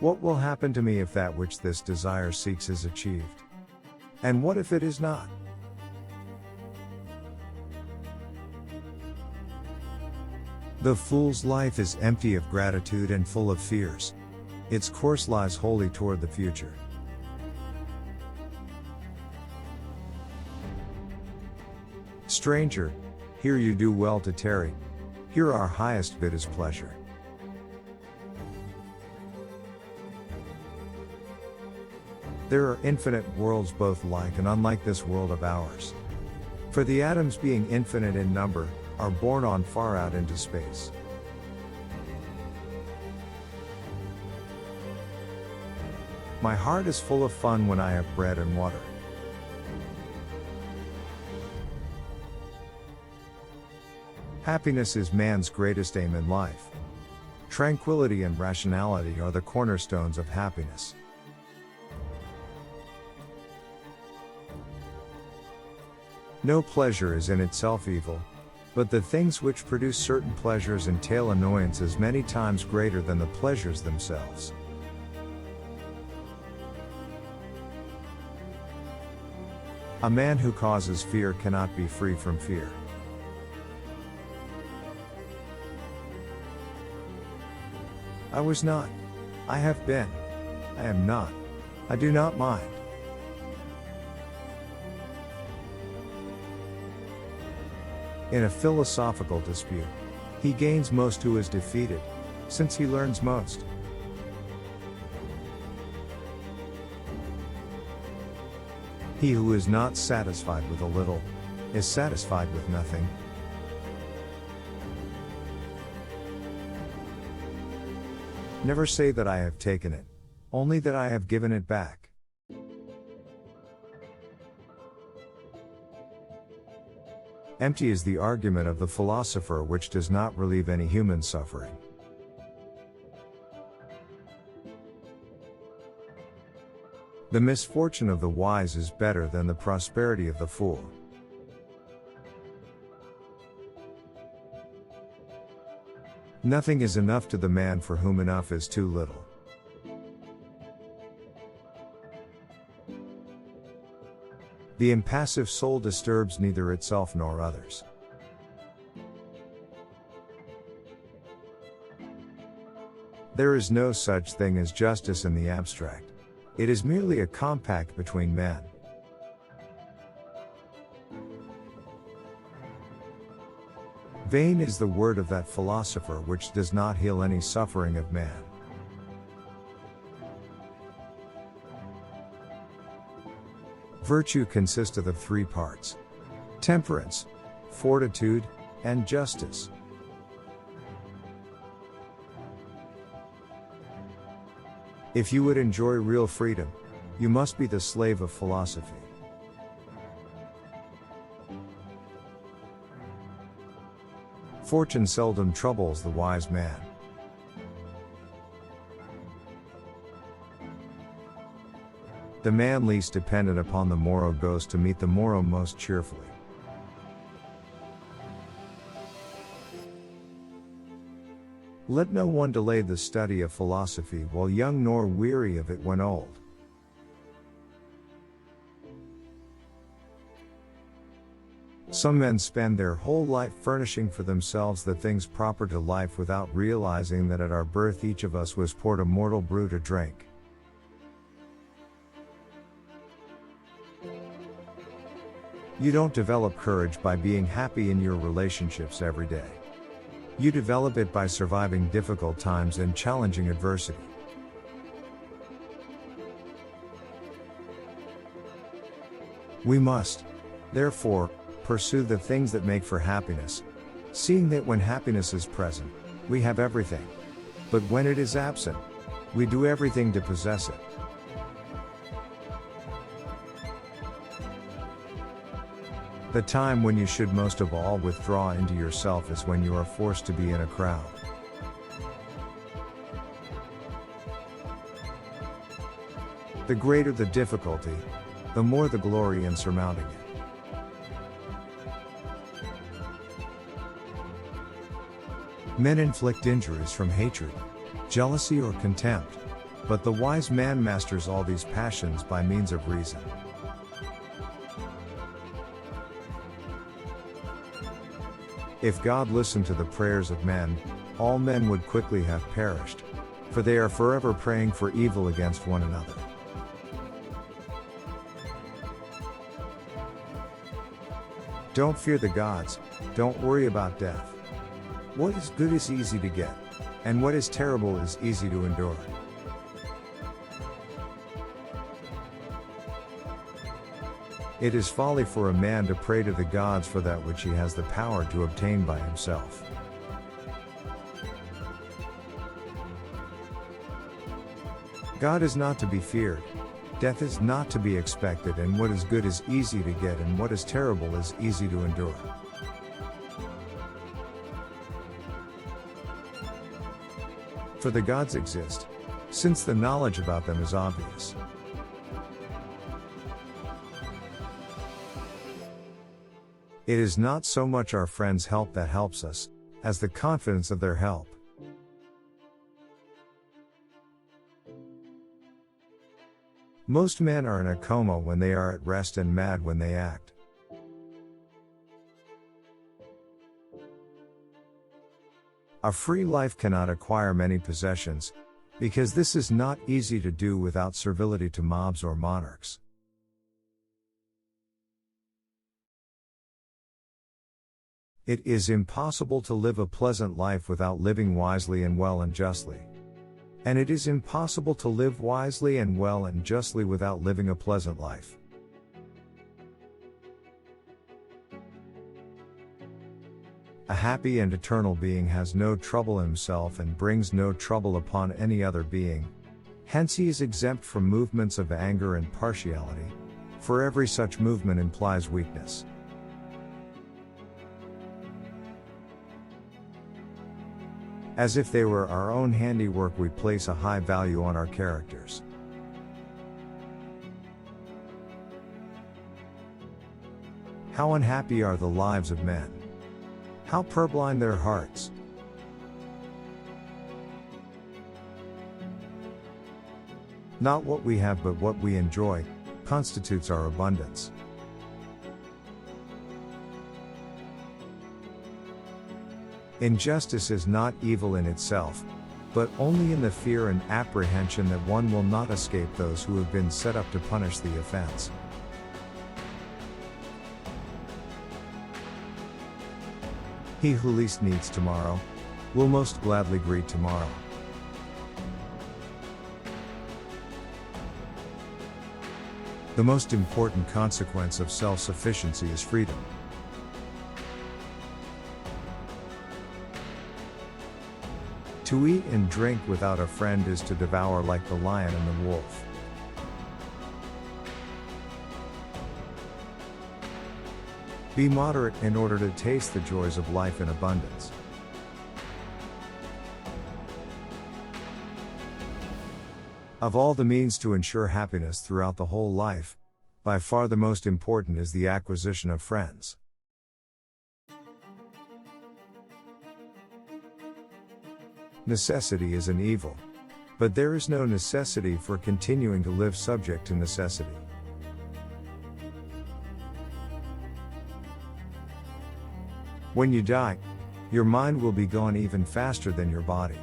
What will happen to me if that which this desire seeks is achieved? And what if it is not? The fool's life is empty of gratitude and full of fears. Its course lies wholly toward the future. Stranger, here you do well to tarry. Here our highest bid is pleasure. There are infinite worlds both like and unlike this world of ours. For the atoms being infinite in number, are borne on far out into space. My heart is full of fun when I have bread and water. Happiness is man's greatest aim in life. Tranquility and rationality are the cornerstones of happiness. No pleasure is in itself evil, but the things which produce certain pleasures entail annoyances many times greater than the pleasures themselves. A man who causes fear cannot be free from fear. I was not. I have been. I am not. I do not mind. In a philosophical dispute, he gains most who is defeated, since he learns most. He who is not satisfied with a little, is satisfied with nothing. Never say that I have taken it, only that I have given it back. Empty is the argument of the philosopher which does not relieve any human suffering. The misfortune of the wise is better than the prosperity of the fool. Nothing is enough to the man for whom enough is too little. The impassive soul disturbs neither itself nor others. There is no such thing as justice in the abstract. It is merely a compact between men. Vain is the word of that philosopher which does not heal any suffering of man. Virtue consisteth of three parts: temperance, fortitude, and justice. If you would enjoy real freedom, you must be the slave of philosophy. Fortune seldom troubles the wise man. The man least dependent upon the morrow goes to meet the morrow most cheerfully. Let no one delay the study of philosophy while young nor weary of it when old. Some men spend their whole life furnishing for themselves the things proper to life without realizing that at our birth each of us was poured a mortal brew to drink. You don't develop courage by being happy in your relationships every day. You develop it by surviving difficult times and challenging adversity. We must, therefore, pursue the things that make for happiness, seeing that when happiness is present, we have everything. But when it is absent, we do everything to possess it. The time when you should most of all withdraw into yourself is when you are forced to be in a crowd. The greater the difficulty, the more the glory in surmounting it. Men inflict injuries from hatred, jealousy or contempt, But the wise man masters all these passions by means of reason. If God listened to the prayers of men, all men would quickly have perished, for they are forever praying for evil against one another. Don't fear the gods, don't worry about death. What is good is easy to get, and what is terrible is easy to endure. It is folly for a man to pray to the gods for that which he has the power to obtain by himself. God is not to be feared, death is not to be expected, and what is good is easy to get, and what is terrible is easy to endure. For the gods exist, since the knowledge about them is obvious. It is not so much our friends' help that helps us, as the confidence of their help. Most men are in a coma when they are at rest and mad when they act. A free life cannot acquire many possessions, because this is not easy to do without servility to mobs or monarchs. It is impossible to live a pleasant life without living wisely and well and justly. And it is impossible to live wisely and well and justly without living a pleasant life. A happy and eternal being has no trouble himself and brings no trouble upon any other being, hence he is exempt from movements of anger and partiality, for every such movement implies weakness. As if they were our own handiwork, we place a high value on our characters. How unhappy are the lives of men! How purblind their hearts! Not what we have but what we enjoy constitutes our abundance. Injustice is not evil in itself, but only in the fear and apprehension that one will not escape those who have been set up to punish the offense. He who least needs tomorrow, will most gladly greet tomorrow. The most important consequence of self-sufficiency is freedom. To eat and drink without a friend is to devour like the lion and the wolf. Be moderate in order to taste the joys of life in abundance. Of all the means to ensure happiness throughout the whole life, by far the most important is the acquisition of friends. Necessity is an evil, but there is no necessity for continuing to live subject to necessity. When you die, your mind will be gone even faster than your body.